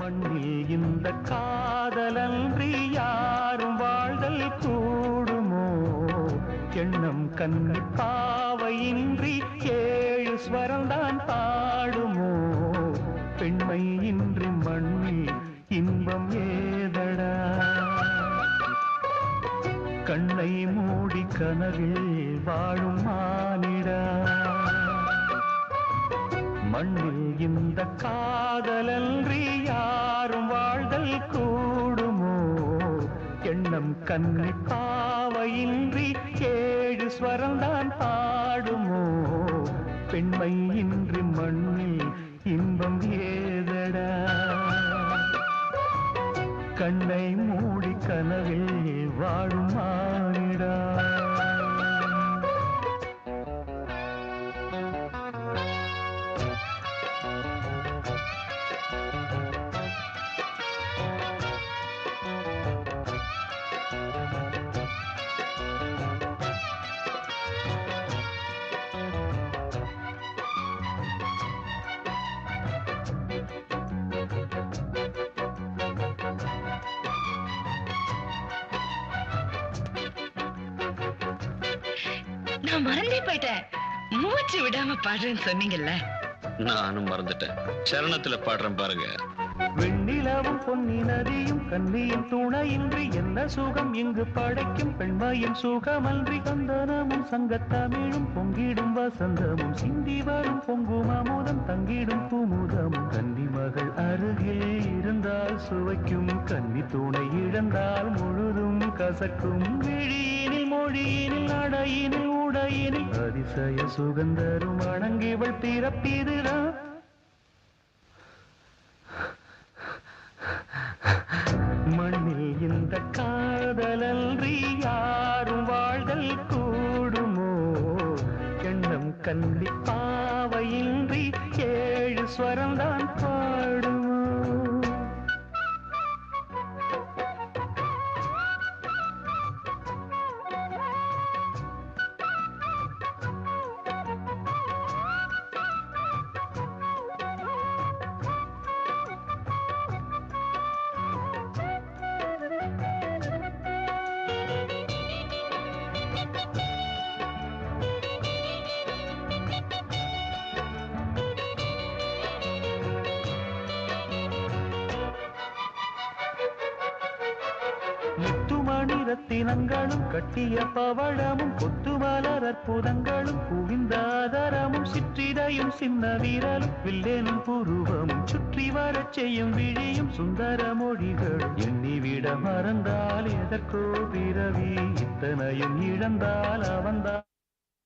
மண்ணில் இந்த காதலன்றி யாரும் வாழ்தல் கூடுமோ? எண்ணம் கன்னி பாவையின்றி ஏழு ஸ்வரம்தான் பாடுமோ? பெண்மை இன்றி மண்ணில் இன்பம் ஏதடா? கண்ணை மூடி கனவில் வாழும் மானிடா. மண்ணில் இந்த காதலன்றி யாரும் வாழ்தல் கூடுமோ? எண்ணம் கன்னி பாவையின்றி ஏழு ஸ்வரம்தான் பாடுமோ? பெண்மை இன்றி மண்ணில் இன்பம் ஏதடா? கண்ணை மூடி கனவில் வாழும் மானிடா. நான் மறந்தே போயிட்டேன். மூச்சு விடாம பாடுறேன்னு சொன்னீங்கல்ல, நானும் மறந்துட்டேன். சரணத்துல பாடுறேன் பாருங்க. வெண்ணிலவும் பொன்னி நதியும் கன்னியின் துணையின்றி என்ன சுகம் இங்கு படைக்கும்? பெண்மையின் சுகமன்றி கந்தனமும் சங்கத்தமிழும் பொங்கிடும் வசந்தமும் சிந்தி வரும் பொங்கும் அமுதம் தங்கிடும் குமுதமும். கன்னி மகள் அருகில் இருந்தால் சுவைக்கும், கன்னி துணை இழந்தால் முழுதும் கசக்கும். விழியினில் மொழியினில் நடையினில் உடையினில் அதிசய சுகந்தரும் அணங்கிவள் பிறப்பிதுதான். மண்ணில் இந்த காதலன்றி யாரும் வாழ்தல் கூடுமோ? எண்ணம் கன்னி பாவையின்றி ஏழு ஸ்வரம்தான் பாடுமோ? முத்துமணி ரத்தினங்களும் கட்டிய பவழமும் கொத்து மலர் அற்புதங்களும் குவிந்தாதரமும் சிற்றிடையும் சின்ன வீரலும் வில்லேனும் புருவமும் சுற்றி வரச் செய்யும் விழியும் சுந்தர மொழிகளும் எண்ணிவிட மறந்தால் எதற்கோ பிறவி இத்தனையும் இழந்தால் அவன்தான்.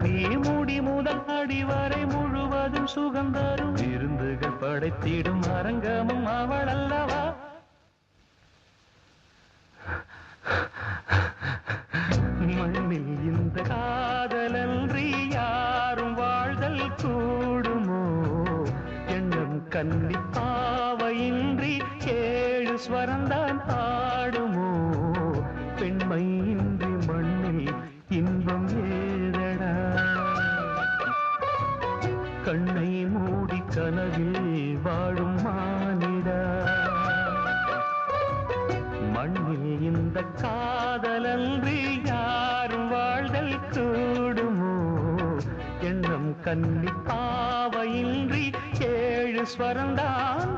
நீ மூடி முதல் அடி வரை முழுவதும் சுகந்தரும் விருந்துகள் படைத்திடும் அரங்கமும் அவள் அல்லவா? மண்ணில் இந்த காதலன்றி யாரும் வாழ்தல் கூடுமோ? எண்ணம் கன்னி பாவையின்றி ஏழு ஸ்வரம்தான் பாடுமோ? பெண்மை இன்றி மண்ணில் இன்பம் ஏதடா? கண்ணை மூடி கனவில் வாழும் மானிடா. மண்ணில் இந்த காதலன்றி யாரும் வாழ்தல் கூடுமோ? எண்ணம் கன்னி பாவையின்றி ஏழு ஸ்வரம்தான்